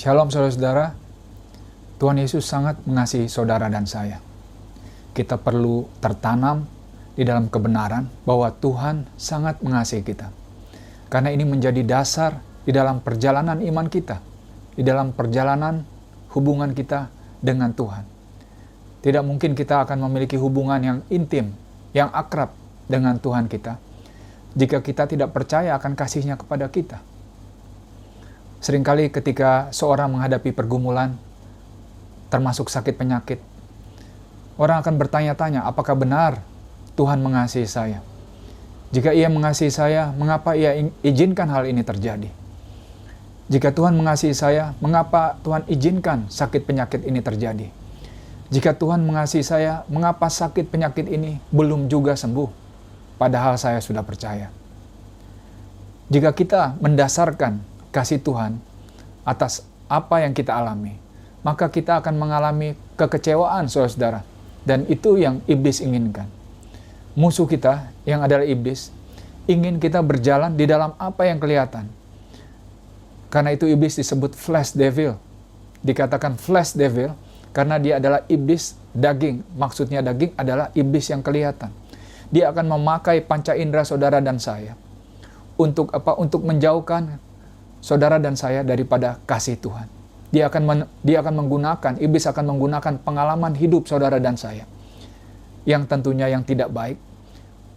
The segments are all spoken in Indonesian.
Shalom saudara-saudara, Tuhan Yesus sangat mengasihi saudara dan saya. Kita perlu tertanam di dalam kebenaran bahwa Tuhan sangat mengasihi kita. Karena ini menjadi dasar di dalam perjalanan iman kita, di dalam perjalanan hubungan kita dengan Tuhan. Tidak mungkin kita akan memiliki hubungan yang intim, yang akrab dengan Tuhan kita, jika kita tidak percaya akan kasih-Nya kepada kita. Seringkali ketika seorang menghadapi pergumulan, termasuk sakit penyakit, orang akan bertanya-tanya, apakah benar Tuhan mengasihi saya? Jika Ia mengasihi saya, mengapa Ia izinkan hal ini terjadi? Jika Tuhan mengasihi saya, mengapa Tuhan izinkan sakit penyakit ini terjadi? Jika Tuhan mengasihi saya, mengapa sakit penyakit ini belum juga sembuh? Padahal saya sudah percaya. Jika kita mendasarkan kasih Tuhan atas apa yang kita alami, maka kita akan mengalami kekecewaan, saudara-saudara. Dan itu yang iblis inginkan. Musuh kita, yang adalah iblis, ingin kita berjalan di dalam apa yang kelihatan. Karena itu iblis disebut flesh devil. Dikatakan flesh devil karena dia adalah iblis daging. Maksudnya daging adalah iblis yang kelihatan. Dia akan memakai panca indera saudara dan saya. Untuk apa? Untuk menjauhkan saudara dan saya daripada kasih Tuhan. Dia akan menggunakan, iblis akan menggunakan pengalaman hidup saudara dan saya, yang tentunya yang tidak baik,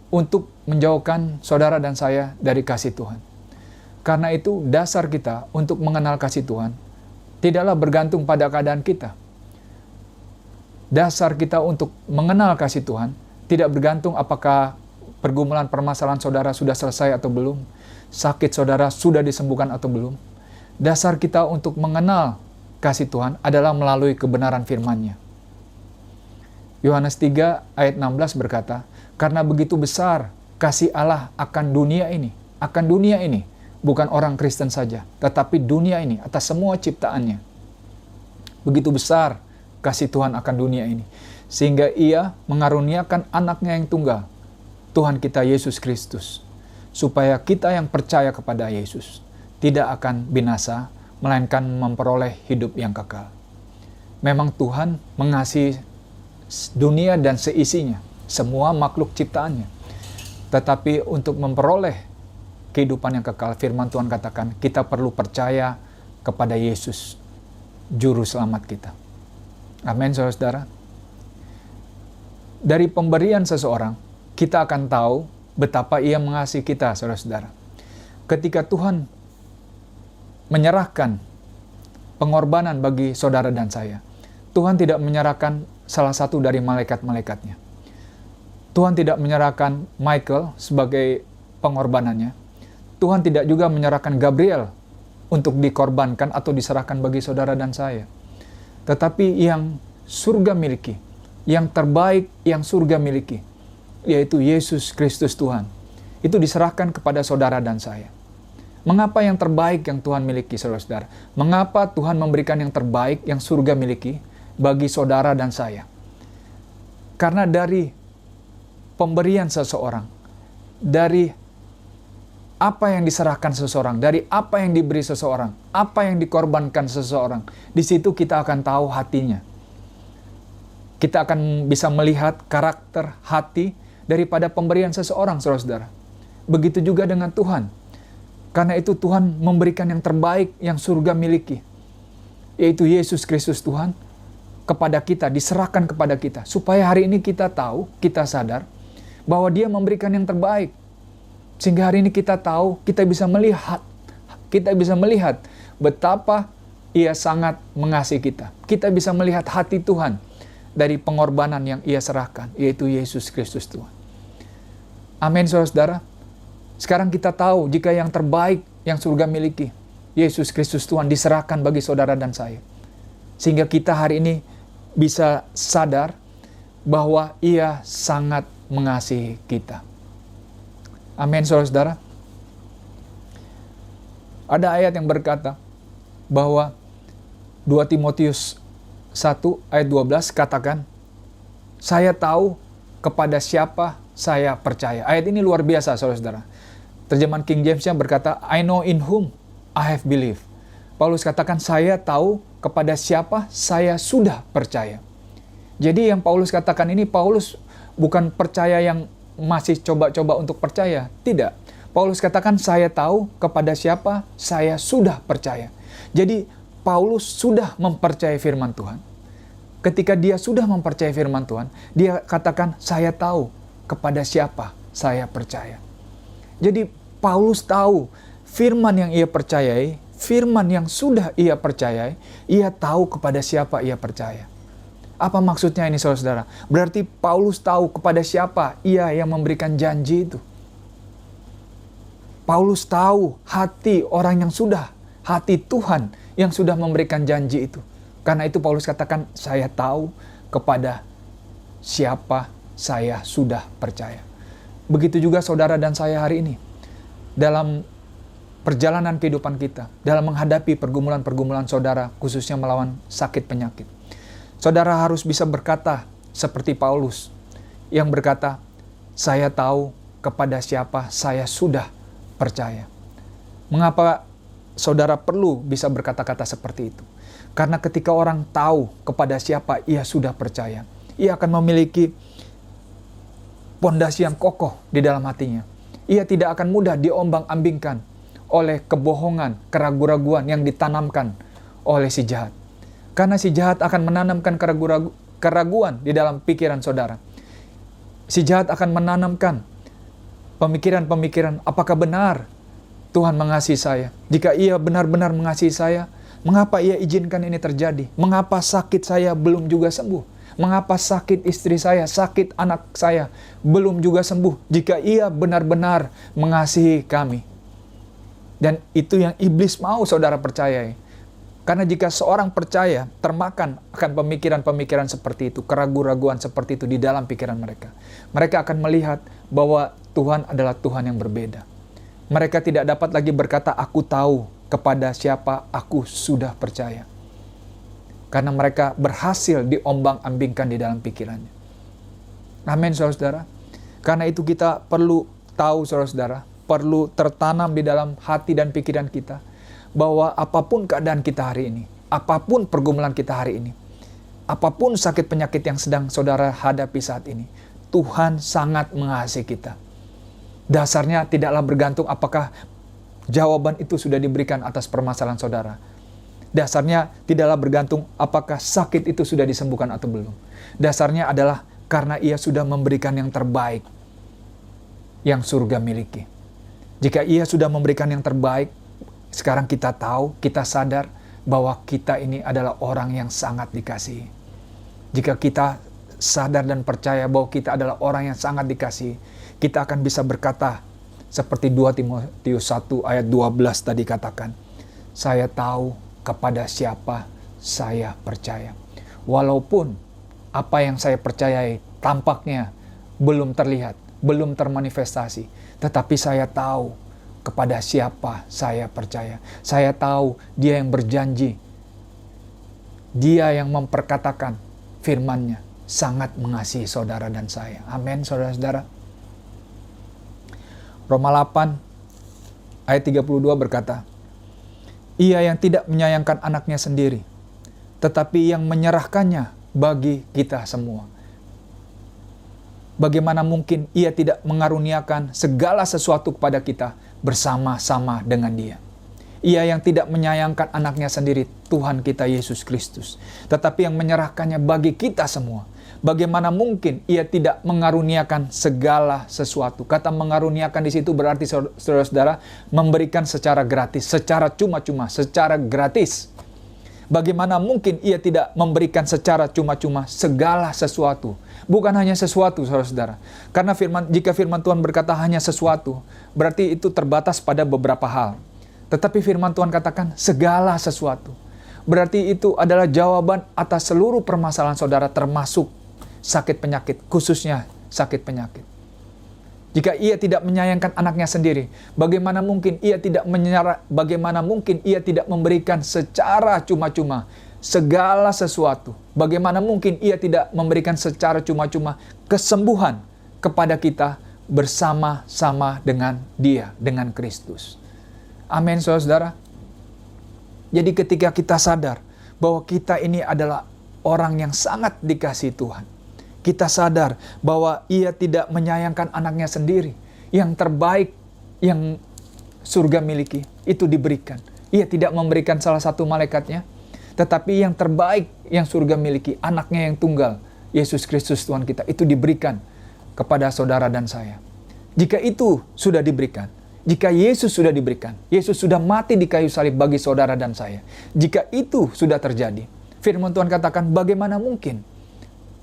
untuk menjauhkan saudara dan saya dari kasih Tuhan. Karena itu dasar kita untuk mengenal kasih Tuhan tidaklah bergantung pada keadaan kita. Dasar kita untuk mengenal kasih Tuhan tidak bergantung apakah pergumulan permasalahan saudara sudah selesai atau belum, sakit saudara sudah disembuhkan atau belum. Dasar kita untuk mengenal kasih Tuhan adalah melalui kebenaran firman-Nya. Yohanes 3 ayat 16 berkata, karena begitu besar kasih Allah akan dunia ini, bukan orang Kristen saja, tetapi dunia ini, atas semua ciptaannya. Begitu besar kasih Tuhan akan dunia ini, sehingga Ia mengaruniakan anaknya yang tunggal, Tuhan kita Yesus Kristus, supaya kita yang percaya kepada Yesus tidak akan binasa, melainkan memperoleh hidup yang kekal. Memang Tuhan mengasihi dunia dan seisinya, semua makhluk ciptaannya. Tetapi untuk memperoleh kehidupan yang kekal, firman Tuhan katakan, kita perlu percaya kepada Yesus, Juru Selamat kita. Amin, saudara-saudara. Dari pemberian seseorang, kita akan tahu betapa Ia mengasihi kita, saudara-saudara. Ketika Tuhan menyerahkan pengorbanan bagi saudara dan saya, Tuhan tidak menyerahkan salah satu dari malaikat-malaikatnya. Tuhan tidak menyerahkan Michael sebagai pengorbanannya. Tuhan tidak juga menyerahkan Gabriel untuk dikorbankan atau diserahkan bagi saudara dan saya. Tetapi yang surga miliki, yang terbaik yang surga miliki, yaitu Yesus Kristus Tuhan, itu diserahkan kepada saudara dan saya. Mengapa yang terbaik yang Tuhan miliki, saudara-saudara? Mengapa Tuhan memberikan yang terbaik yang surga miliki bagi saudara dan saya? Karena dari pemberian seseorang, dari apa yang diserahkan seseorang, dari apa yang diberi seseorang, apa yang dikorbankan seseorang, di situ kita akan tahu hatinya. Kita akan bisa melihat karakter hati daripada pemberian seseorang, saudara-saudara. Begitu juga dengan Tuhan. Karena itu Tuhan memberikan yang terbaik yang surga miliki, yaitu Yesus Kristus Tuhan, kepada kita, diserahkan kepada kita. Supaya hari ini kita tahu, kita sadar, bahwa Dia memberikan yang terbaik. Sehingga hari ini kita tahu, kita bisa melihat betapa Ia sangat mengasihi kita. Kita bisa melihat hati Tuhan dari pengorbanan yang Ia serahkan, yaitu Yesus Kristus Tuhan. Amin, saudara-saudara. Sekarang kita tahu jika yang terbaik yang surga miliki, Yesus Kristus Tuhan, diserahkan bagi saudara dan saya. Sehingga kita hari ini bisa sadar bahwa Ia sangat mengasihi kita. Amin, saudara-saudara. Ada ayat yang berkata bahwa 2 Timotius 1 ayat 12 katakan, saya tahu kepada siapa saya percaya. Ayat ini luar biasa, saudara-saudara. Terjemahan King James yang berkata, I know in whom I have believed. Paulus katakan, saya tahu kepada siapa saya sudah percaya. Jadi yang Paulus katakan ini, Paulus bukan percaya yang masih coba-coba untuk percaya. Tidak. Paulus katakan, saya tahu kepada siapa saya sudah percaya. Jadi Paulus sudah mempercayai firman Tuhan. Ketika dia sudah mempercayai firman Tuhan, dia katakan, saya tahu kepada siapa saya percaya. Jadi Paulus tahu firman yang ia percayai, firman yang sudah ia percayai, ia tahu kepada siapa ia percaya. Apa maksudnya ini saudara-saudara? Berarti Paulus tahu kepada siapa ia yang memberikan janji itu. Paulus tahu hati orang yang sudah, hati Tuhan yang sudah memberikan janji itu. Karena itu Paulus katakan, saya tahu kepada siapa saya sudah percaya. Begitu juga saudara dan saya hari ini. Dalam perjalanan kehidupan kita, dalam menghadapi pergumulan-pergumulan saudara, khususnya melawan sakit penyakit. Saudara harus bisa berkata seperti Paulus yang berkata, saya tahu kepada siapa saya sudah percaya. Mengapa saudara perlu bisa berkata-kata seperti itu? Karena ketika orang tahu kepada siapa ia sudah percaya, ia akan memiliki pondasi yang kokoh di dalam hatinya. Ia tidak akan mudah diombang-ambingkan oleh kebohongan, keraguan-raguan yang ditanamkan oleh si jahat. Karena si jahat akan menanamkan keraguan di dalam pikiran saudara. Si jahat akan menanamkan pemikiran-pemikiran, apakah benar Tuhan mengasihi saya? Jika ia benar-benar mengasihi saya, mengapa ia izinkan ini terjadi? Mengapa sakit saya belum juga sembuh? Mengapa sakit istri saya, sakit anak saya belum juga sembuh? Jika ia benar-benar mengasihi kami. Dan itu yang iblis mau saudara percayai. Karena jika seorang percaya, termakan akan pemikiran-pemikiran seperti itu, keraguan-raguan seperti itu di dalam pikiran mereka. Mereka akan melihat bahwa Tuhan adalah Tuhan yang berbeda. Mereka tidak dapat lagi berkata, aku tahu kepada siapa aku sudah percaya. Karena mereka berhasil diombang-ambingkan di dalam pikirannya. Amin, saudara-saudara. Karena itu kita perlu tahu, saudara-saudara, perlu tertanam di dalam hati dan pikiran kita bahwa apapun keadaan kita hari ini, apapun pergumulan kita hari ini, apapun sakit penyakit yang sedang saudara hadapi saat ini, Tuhan sangat mengasihi kita. Dasarnya tidaklah bergantung apakah jawaban itu sudah diberikan atas permasalahan saudara. Dasarnya tidaklah bergantung apakah sakit itu sudah disembuhkan atau belum. Dasarnya adalah karena ia sudah memberikan yang terbaik yang surga miliki. Jika ia sudah memberikan yang terbaik, sekarang kita tahu, kita sadar bahwa kita ini adalah orang yang sangat dikasihi. Jika kita sadar dan percaya bahwa kita adalah orang yang sangat dikasihi, kita akan bisa berkata seperti 2 Timotius 1 ayat 12 tadi katakan, saya tahu kepada siapa saya percaya. Walaupun apa yang saya percayai tampaknya belum terlihat, belum termanifestasi, tetapi saya tahu kepada siapa saya percaya. Saya tahu dia yang berjanji, dia yang memperkatakan firman-Nya sangat mengasihi saudara dan saya. Amin, saudara-saudara. Roma 8 ayat 32 berkata, ia yang tidak menyayangkan anaknya sendiri, tetapi yang menyerahkannya bagi kita semua. Bagaimana mungkin ia tidak mengaruniakan segala sesuatu kepada kita bersama-sama dengan dia. Ia yang tidak menyayangkan anaknya sendiri, Tuhan kita Yesus Kristus, tetapi yang menyerahkannya bagi kita semua. Bagaimana mungkin ia tidak mengaruniakan segala sesuatu? Kata mengaruniakan di situ berarti saudara-saudara memberikan secara gratis, secara cuma-cuma, secara gratis. Bagaimana mungkin ia tidak memberikan secara cuma-cuma segala sesuatu? Bukan hanya sesuatu, saudara-saudara. Karena jika firman Tuhan berkata hanya sesuatu, berarti itu terbatas pada beberapa hal. Tetapi firman Tuhan katakan segala sesuatu. Berarti itu adalah jawaban atas seluruh permasalahan saudara, termasuk sakit penyakit, khususnya sakit penyakit. Jika ia tidak menyayangkan anaknya sendiri, bagaimana mungkin ia tidak memberikan secara cuma-cuma segala sesuatu? Bagaimana mungkin ia tidak memberikan secara cuma-cuma kesembuhan kepada kita bersama-sama dengan Dia, dengan Kristus? Amin, saudara-saudara. Jadi ketika kita sadar bahwa kita ini adalah orang yang sangat dikasihi Tuhan, kita sadar bahwa Ia tidak menyayangkan anaknya sendiri, yang terbaik yang surga miliki itu diberikan. Ia tidak memberikan salah satu malaikatnya, tetapi yang terbaik yang surga miliki, anaknya yang tunggal, Yesus Kristus Tuhan kita, itu diberikan kepada saudara dan saya. Jika itu sudah diberikan, jika Yesus sudah diberikan, Yesus sudah mati di kayu salib bagi saudara dan saya. Jika itu sudah terjadi, firman Tuhan katakan, bagaimana mungkin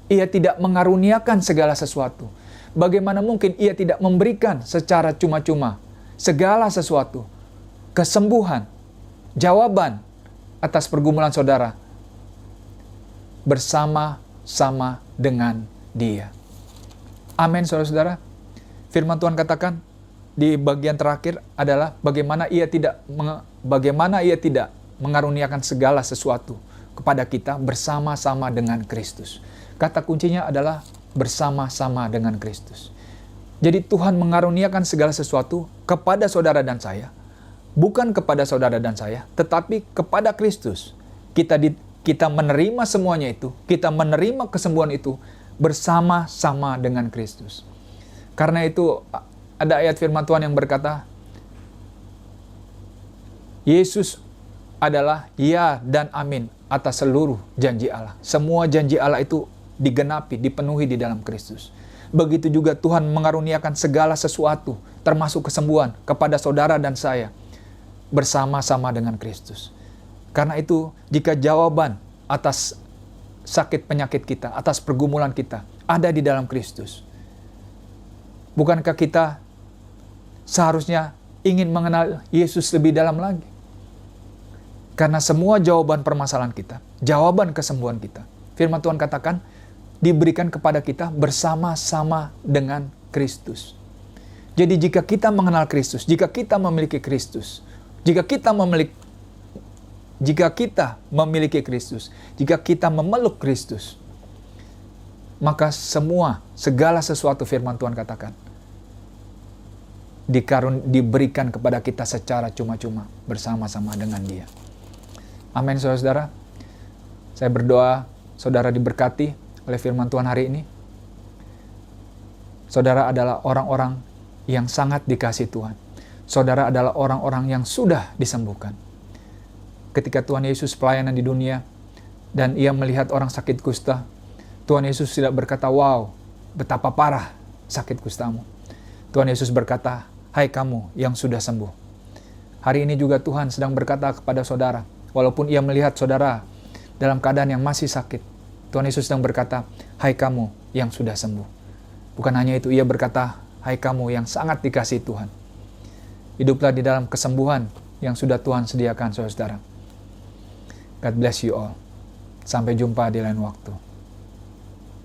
Ia tidak mengaruniakan segala sesuatu? Bagaimana mungkin Ia tidak memberikan secara cuma-cuma segala sesuatu? Kesembuhan, jawaban atas pergumulan saudara bersama-sama dengan Dia. Amin, saudara-saudara. Firman Tuhan katakan di bagian terakhir adalah bagaimana Ia tidak mengaruniakan segala sesuatu kepada kita bersama-sama dengan Kristus. Kata kuncinya adalah bersama-sama dengan Kristus. Jadi Tuhan mengaruniakan segala sesuatu kepada saudara dan saya, bukan kepada saudara dan saya, tetapi kepada Kristus. Kita menerima semuanya itu, kita menerima kesembuhan itu bersama-sama dengan Kristus. Karena itu ada ayat firman Tuhan yang berkata, Yesus adalah ya dan amin atas seluruh janji Allah. Semua janji Allah itu digenapi, dipenuhi di dalam Kristus. Begitu juga Tuhan mengaruniakan segala sesuatu, termasuk kesembuhan kepada saudara dan saya, bersama-sama dengan Kristus. Karena itu, jika jawaban atas sakit penyakit kita, atas pergumulan kita, ada di dalam Kristus, bukankah kita seharusnya ingin mengenal Yesus lebih dalam lagi? Karena semua jawaban permasalahan kita, jawaban kesembuhan kita, firman Tuhan katakan, diberikan kepada kita bersama-sama dengan Kristus. Jadi jika kita mengenal Kristus, jika kita memiliki Kristus, jika kita memiliki Kristus, jika kita memeluk Kristus, maka segala sesuatu firman Tuhan katakan, diberikan kepada kita secara cuma-cuma bersama-sama dengan Dia. Amin, saudara-saudara. Saya berdoa saudara diberkati oleh firman Tuhan hari ini. Saudara adalah orang-orang yang sangat dikasihi Tuhan. Saudara adalah orang-orang yang sudah disembuhkan. Ketika Tuhan Yesus pelayanan di dunia dan Ia melihat orang sakit kusta, Tuhan Yesus tidak berkata, wow, betapa parah sakit kustamu. Tuhan Yesus berkata, hai kamu yang sudah sembuh. Hari ini juga Tuhan sedang berkata kepada saudara, walaupun Ia melihat saudara dalam keadaan yang masih sakit, Tuhan Yesus sedang berkata, hai kamu yang sudah sembuh. Bukan hanya itu, Ia berkata, hai kamu yang sangat dikasihi Tuhan. Hiduplah di dalam kesembuhan yang sudah Tuhan sediakan, saudara. God bless you all. Sampai jumpa di lain waktu.